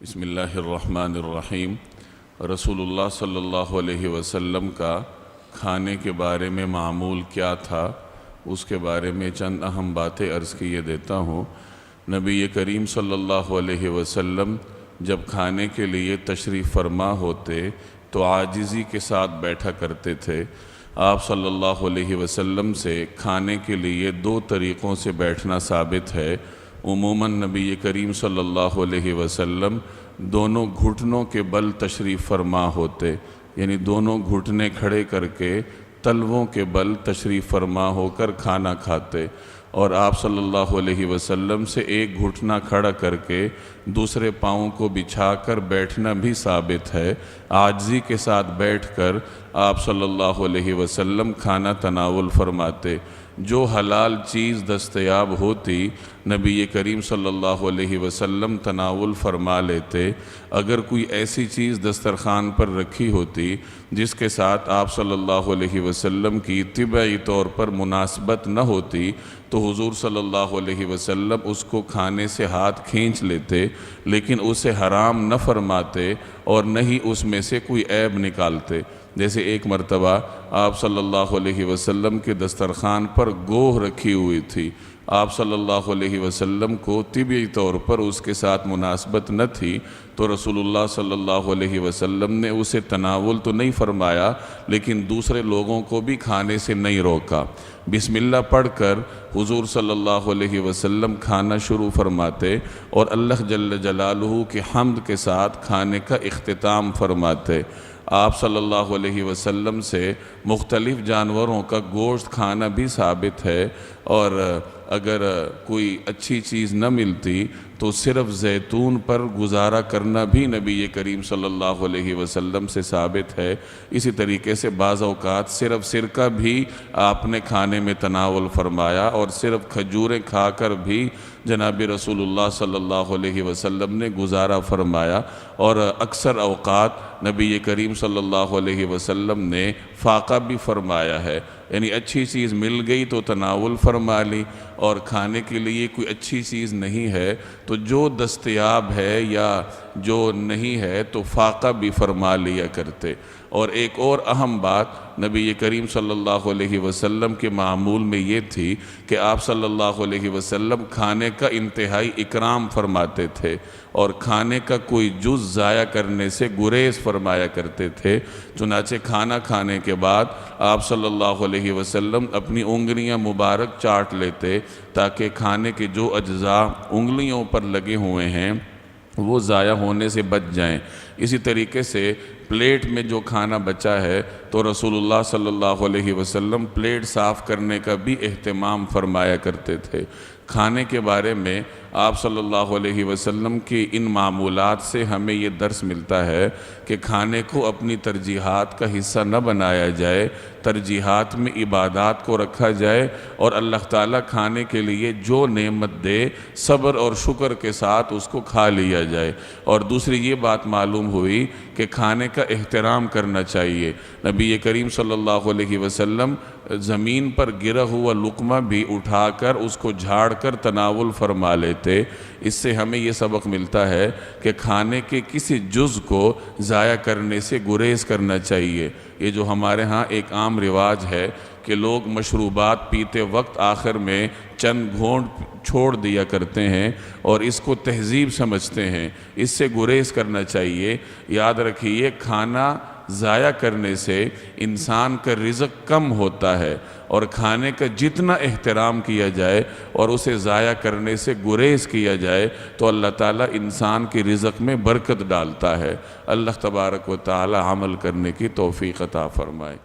بسم اللہ الرحمن الرحیم۔ رسول اللہ صلی اللہ علیہ وسلم کا کھانے کے بارے میں معمول کیا تھا، اس کے بارے میں چند اہم باتیں عرض کیے دیتا ہوں۔ نبی کریم صلی اللہ علیہ وسلم جب کھانے کے لیے تشریف فرما ہوتے تو عاجزی کے ساتھ بیٹھا کرتے تھے۔ آپ صلی اللہ علیہ وسلم سے کھانے کے لیے دو طریقوں سے بیٹھنا ثابت ہے۔ عموماً نبی کریم صلی اللہ علیہ وسلم دونوں گھٹنوں کے بل تشریف فرما ہوتے، یعنی دونوں گھٹنے کھڑے کر کے تلووں کے بل تشریف فرما ہو کر کھانا کھاتے، اور آپ صلی اللہ علیہ وسلم سے ایک گھٹنا کھڑا کر کے دوسرے پاؤں کو بچھا کر بیٹھنا بھی ثابت ہے۔ عاجزی کے ساتھ بیٹھ کر آپ صلی اللہ علیہ وسلم کھانا تناول فرماتے۔ جو حلال چیز دستیاب ہوتی نبی کریم صلی اللہ علیہ وسلم تناول فرما لیتے۔ اگر کوئی ایسی چیز دسترخوان پر رکھی ہوتی جس کے ساتھ آپ صلی اللہ علیہ وسلم کی طبعی طور پر مناسبت نہ ہوتی تو حضور صلی اللہ علیہ وسلم اس کو کھانے سے ہاتھ کھینچ لیتے، لیکن اسے حرام نہ فرماتے اور نہ ہی اس میں سے کوئی عیب نکالتے۔ جیسے ایک مرتبہ آپ صلی اللہ علیہ وسلم کے دسترخوان پر گوہ رکھی ہوئی تھی، آپ صلی اللہ علیہ وسلم کو طبعی طور پر اس کے ساتھ مناسبت نہ تھی، تو رسول اللہ صلی اللہ علیہ وسلم نے اسے تناول تو نہیں فرمایا، لیکن دوسرے لوگوں کو بھی کھانے سے نہیں روکا۔ بسم اللہ پڑھ کر حضور صلی اللہ علیہ وسلم کھانا شروع فرماتے اور اللہ جل جلالہ کی حمد کے ساتھ کھانے کا اختتام فرماتے۔ آپ صلی اللہ علیہ وسلم سے مختلف جانوروں کا گوشت کھانا بھی ثابت ہے، اور اگر کوئی اچھی چیز نہ ملتی تو صرف زیتون پر گزارا کرنا بھی نبی کریم صلی اللہ علیہ وسلم سے ثابت ہے۔ اسی طریقے سے بعض اوقات صرف سرکہ بھی آپ نے کھانے میں تناول فرمایا، اور صرف کھجوریں کھا کر بھی جناب رسول اللہ صلی اللہ علیہ وسلم نے گزارا فرمایا، اور اکثر اوقات نبی کریم صلی اللہ علیہ وسلم نے فاقہ بھی فرمایا ہے، یعنی اچھی چیز مل گئی تو تناول فرما لی، اور کھانے کے لیے کوئی اچھی چیز نہیں ہے تو جو دستیاب ہے یا جو نہیں ہے تو فاقہ بھی فرما لیا کرتے۔ اور ایک اور اہم بات نبی کریم صلی اللہ علیہ وسلم کے معمول میں یہ تھی کہ آپ صلی اللہ علیہ وسلم کھانے کا انتہائی اکرام فرماتے تھے، اور کھانے کا کوئی جز ضائع کرنے سے گریز فرمایا کرتے تھے۔ چنانچہ کھانا کھانے کے بعد آپ صلی اللہ علیہ وسلم اپنی انگلیاں مبارک چاٹ لیتے تاکہ کھانے کے جو اجزاء انگلیوں پر لگے ہوئے ہیں وہ ضائع ہونے سے بچ جائیں۔ اسی طریقے سے پلیٹ میں جو کھانا بچا ہے تو رسول اللہ صلی اللہ علیہ وسلم پلیٹ صاف کرنے کا بھی اہتمام فرمایا کرتے تھے۔ کھانے کے بارے میں آپ صلی اللہ علیہ وسلم کی ان معمولات سے ہمیں یہ درس ملتا ہے کہ کھانے کو اپنی ترجیحات کا حصہ نہ بنایا جائے، ترجیحات میں عبادات کو رکھا جائے، اور اللہ تعالیٰ کھانے کے لیے جو نعمت دے صبر اور شکر کے ساتھ اس کو کھا لیا جائے۔ اور دوسری یہ بات معلوم ہوئی کہ کھانے کا احترام کرنا چاہیے۔ نبی کریم صلی اللہ علیہ وسلم زمین پر گرا ہوا لقمہ بھی اٹھا کر اس کو جھاڑ کر تناول فرما لیتے۔ اس سے ہمیں یہ سبق ملتا ہے کہ کھانے کے کسی جز کو ضائع کرنے سے گریز کرنا چاہیے۔ یہ جو ہمارے ہاں ایک عام رواج ہے کہ لوگ مشروبات پیتے وقت آخر میں چند گھونٹ چھوڑ دیا کرتے ہیں اور اس کو تہذیب سمجھتے ہیں، اس سے گریز کرنا چاہیے۔ یاد رکھیے، کھانا ضائع کرنے سے انسان کا رزق کم ہوتا ہے، اور کھانے کا جتنا احترام کیا جائے اور اسے ضائع کرنے سے گریز کیا جائے تو اللہ تعالیٰ انسان کی رزق میں برکت ڈالتا ہے۔ اللہ تبارک و تعالیٰ عمل کرنے کی توفیق عطا فرمائے۔